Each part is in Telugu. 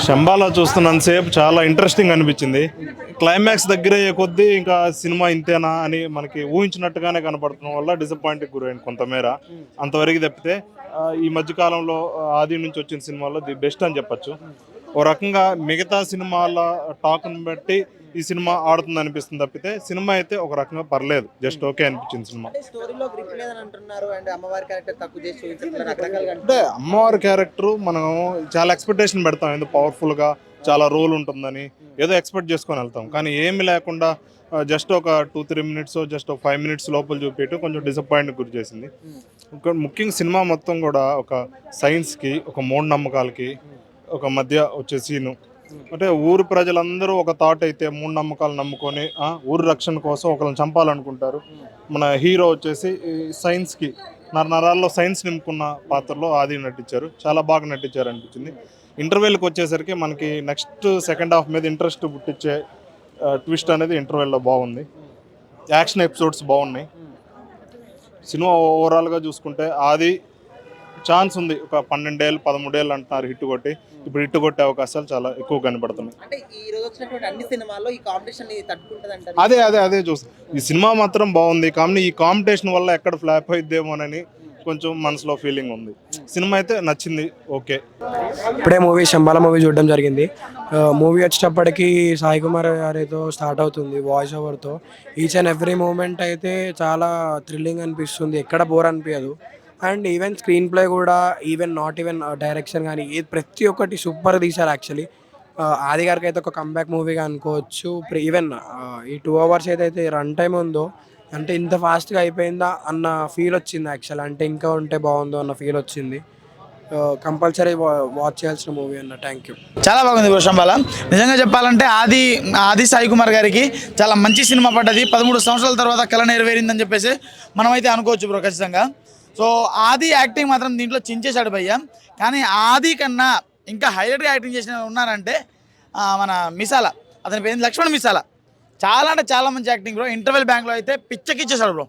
శంబాలా చూస్తున్నంతసేపు చాలా ఇంట్రెస్టింగ్ అనిపించింది. క్లైమాక్స్ దగ్గరయ్యే కొద్దీ ఇంకా సినిమా ఇంతేనా అని మనకి ఊహించినట్టుగానే కనపడటం వల్ల డిసప్పాయింట్కి గురైంది కొంతమేర. అంతవరకు తప్పితే ఈ మధ్యకాలంలో ఆది నుంచి వచ్చిన సినిమాలో ది బెస్ట్ అని చెప్పచ్చు. ఓ రకంగా మిగతా సినిమాల టాక్ని బట్టి ఈ సినిమా ఆడుతుంది అనిపిస్తుంది తప్పితే సినిమా అయితే ఒక రకంగా పర్లేదు, జస్ట్ ఓకే అనిపించింది సినిమా. అంటే అమ్మవారి క్యారెక్టర్ మనం చాలా ఎక్స్పెక్టేషన్ పెడతాం, ఎందుకు పవర్ఫుల్గా చాలా రోల్ ఉంటుందని ఏదో ఎక్స్పెక్ట్ చేసుకొని వెళ్తాం. కానీ ఏమి లేకుండా జస్ట్ ఒక 2-3 మినిట్స్, జస్ట్ ఒక 5 మినిట్స్ లోపల చూపించడం కొంచెం డిసప్పాయింట్ గురి చేసింది. ముఖ్యంగా సినిమా మొత్తం కూడా ఒక సైన్స్కి, ఒక మూఢనమ్మకాలకి ఒక మధ్య వచ్చే సీను. అంటే ఊరు ప్రజలందరూ ఒక థాట్ అయితే మూఢనమ్మకాలు నమ్ముకొని ఊరు రక్షణ కోసం ఒకరిని చంపాలనుకుంటారు. మన హీరో వచ్చేసి సైన్స్కి నరాల్లో సైన్స్ నింపుకున్న పాత్రలో ఆది నటించారు, చాలా బాగా నటించారు అనిపించింది. ఇంటర్వెల్కి వచ్చేసరికి మనకి నెక్స్ట్ సెకండ్ హాఫ్ మీద ఇంట్రెస్ట్ పుట్టించే ట్విస్ట్ అనేది ఇంటర్వెల్లో బాగుంది. యాక్షన్ ఎపిసోడ్స్ బాగున్నాయి. సినిమా ఓవరాల్గా చూసుకుంటే ఆది ఛాన్స్ ఉంది, ఒక 12 ఏళ్ళు 13 ఏళ్ళు అంటున్నారు హిట్ కొట్టి. ఇప్పుడు హిట్ కొట్టే అవకాశాలు చాలా ఎక్కువ కనబడుతున్నాయి. అదే అదే అదే చూస్తాం. ఈ సినిమా మాత్రం బాగుంది, కానీ ఈ కాంపిటీషన్ వల్ల ఎక్కడ ఫ్లాప్ అయిద్దేమోనని కొంచెం మనసులో ఫీలింగ్ ఉంది. సినిమా అయితే నచ్చింది, ఓకే. ఇప్పుడే శంబాల మూవీ చూడడం జరిగింది. మూవీ వచ్చేటప్పటికి సాయి కుమార్ గారితో స్టార్ట్ అవుతుంది, వాయిస్ ఓవర్తో. ఈచ్ అండ్ ఎవ్రీ మూమెంట్ అయితే చాలా థ్రిల్లింగ్ అనిపిస్తుంది, ఎక్కడ బోర్ అనిపించదు. అండ్ ఈవెన్ స్క్రీన్ ప్లే కూడా, నాట్ ఈవెన్ డైరెక్షన్ కానీ ప్రతి ఒక్కటి సూపర్ తీశారు యాక్చువల్లీ. ఆది గారికి అయితే ఒక కంబ్యాక్ మూవీగా అనుకోవచ్చు. ఈవెన్ ఈ 2 hours ఏదైతే రన్ టైం ఉందో, అంటే ఇంత ఫాస్ట్గా అయిపోయిందా అన్న ఫీల్ వచ్చింది యాక్చువల్. అంటే ఇంకా ఉంటే బాగుందో అన్న ఫీల్ వచ్చింది. కంపల్సరీ వాచ్ చేయాల్సిన మూవీ అన్న. Thank you. చాలా బాగుంది శంబాల. నిజంగా చెప్పాలంటే ఆది సాయి కుమార్ గారికి చాలా మంచి సినిమా పడ్డది. 13 సంవత్సరాల తర్వాత కళ నెరవేరిందని చెప్పేసి మనమైతే అనుకోవచ్చు బ్రో ఖచ్చితంగా. సో ఆది యాక్టింగ్ మాత్రం దీంట్లో చించేశాడు భయ్య. కానీ ఆది కన్నా ఇంకా హైలైట్గా యాక్టింగ్ చేసిన ఉన్నారంటే మన మిసాల, అతని పేరు లక్ష్మణ్ మిసాల. చాలా అంటే చాలా మంచి యాక్టింగ్ బ్రో. ఇంటర్వెల్ బ్యాంక్లో అయితే పిచ్చకిచ్చేసాడు బ్రో,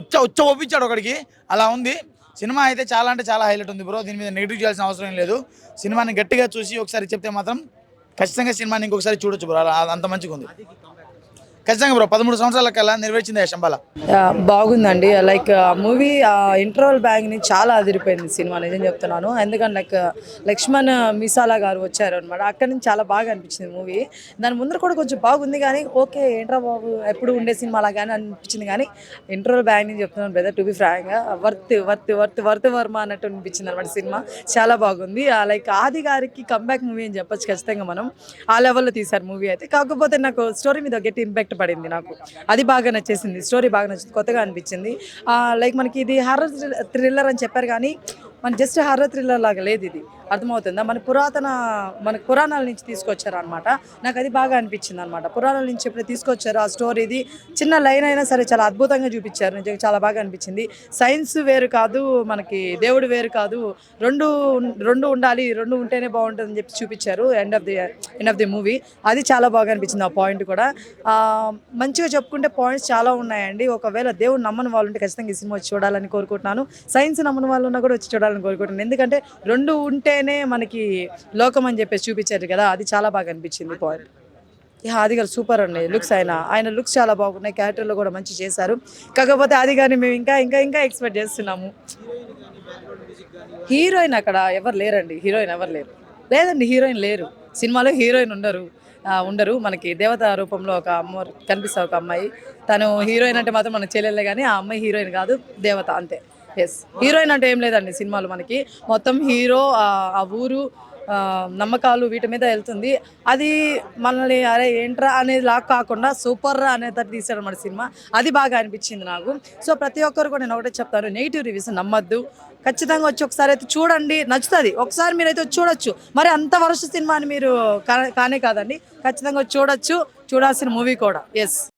ఉచ్చ ఒప్పించాడు ఒకడికి, అలా ఉంది సినిమా. అయితే చాలా అంటే చాలా హైలైట్ ఉంది బ్రో. దీని మీద నెగిటివ్ చేయాల్సిన అవసరం లేదు. సినిమాని గట్టిగా చూసి ఒకసారి చెప్తే మాత్రం ఖచ్చితంగా సినిమాని ఇంకొకసారి చూడొచ్చు బ్రో, అంత మంచిగా ఉంది ఖచ్చితంగా బ్రో. 13 సంవత్సరాల కల్లా నెరవేర్చింది శంబాల. బాగుందండి. లైక్ మూవీ ఇంటర్వల్ బ్యాంగ్ని చాలా అదిరిపోయింది సినిమా, నిజం చెప్తున్నాను. ఎందుకంటే లక్ష్మణ్ మిసాలా గారు వచ్చారు అనమాట, అక్కడి నుంచి చాలా బాగా అనిపించింది మూవీ. దాని ముందర కూడా కొంచెం బాగుంది, కానీ ఓకే ఏంట్రా బాబు ఎప్పుడు ఉండే సినిమా అలాగానే అనిపించింది. కానీ ఇంటర్వల్ బ్యాంగ్ నుంచి చెప్తున్నాను బ్రదర్, టు బి ఫ్రాంక్గా వర్త్ వర్మ అన్నట్టు అనిపించింది అనమాట సినిమా. చాలా బాగుంది. లైక్ ఆది గారికి కంబ్యాక్ మూవీ అని చెప్పొచ్చు ఖచ్చితంగా. మనం ఆ లెవెల్లో తీశారు మూవీ అయితే. కాకపోతే నాకు స్టోరీ మీద గట్టి ఇంపాక్ట్ పడింది, నాకు అది బాగా నచ్చేసింది. స్టోరీ బాగా నచ్చింది, కొత్తగా అనిపించింది. లైక్ మనకి ఇది హారర్ థ్రిల్లర్ అని చెప్పారు, కానీ మన జస్ట్ హారర్ థ్రిల్లర్ లాగా లేదు ఇది, అర్థమవుతుందా? మన పురాణాల నుంచి తీసుకొచ్చారు అనమాట. నాకు అది బాగా అనిపించింది అనమాట. పురాణాల నుంచి ఎప్పుడు తీసుకొచ్చారు ఆ స్టోరీది, చిన్న లైన్ అయినా సరే చాలా అద్భుతంగా చూపించారు. నిజంగా చాలా బాగా అనిపించింది. సైన్స్ వేరు కాదు, మనకి దేవుడు వేరు కాదు, రెండు ఉండాలి, రెండు ఉంటేనే బాగుంటుంది అని చెప్పి చూపించారు ఎండ్ ఆఫ్ ది మూవీ. అది చాలా బాగా అనిపించింది. ఆ పాయింట్ కూడా మంచిగా చెప్పుకుంటే పాయింట్స్ చాలా ఉన్నాయండి. ఒకవేళ దేవుడు నమ్మని వాళ్ళు ఉంటే ఖచ్చితంగా ఈ సినిమా వచ్చి చూడాలని కోరుకుంటున్నాను. సైన్స్ నమ్మని వాళ్ళు ఉన్నా కూడా వచ్చి చూడాలని కోరుకుంటున్నాను. ఎందుకంటే రెండు ఉంటేనే మనకి లోకం అని చెప్పేసి చూపించారు కదా, అది చాలా బాగా అనిపించింది పాయింట్. ఆది గారు సూపర్ అండి. లుక్స్ ఆయన లుక్స్ చాలా బాగున్నాయి, క్యారెక్టర్లో కూడా మంచి చేశారు. కాకపోతే ఆది గారిని మేము ఇంకా ఎక్స్పెక్ట్ చేస్తున్నాము. హీరోయిన్ అక్కడ ఎవరు లేరండి, లేదండి, హీరోయిన్ లేరు సినిమాలో. హీరోయిన్ ఉండరు. మనకి దేవత రూపంలో ఒక అమ్మ కనిపిస్తుంది, ఒక అమ్మాయి. తను హీరోయిన్ అంటే మాత్రం మనకు చెల్లెలే, కానీ ఆ అమ్మాయి హీరోయిన్ కాదు, దేవత అంతే. ఎస్, హీరోయిన్ అంటే ఏం లేదండి సినిమాలో. మనకి మొత్తం హీరో, ఆ ఊరు, నమ్మకాలు వీటి మీద వెళ్తుంది. అది మనల్ని అరే ఏంట్రా అనేది లాగా కాకుండా సూపర్ అనేటట్టు తీసాడు మన సినిమా. అది బాగా అనిపించింది నాకు. సో ప్రతి ఒక్కరు కూడా నేను ఒకటే చెప్తాను, నెగిటివ్ రివ్యూస్ నమ్మద్దు. ఖచ్చితంగా వచ్చి ఒకసారి అయితే చూడండి, నచ్చుతుంది. ఒకసారి మీరైతే చూడొచ్చు. మరి అంత వరస్ట్ సినిమా అని మీరు కానే కాదండి, ఖచ్చితంగా చూడాల్సిన మూవీ కూడా. ఎస్.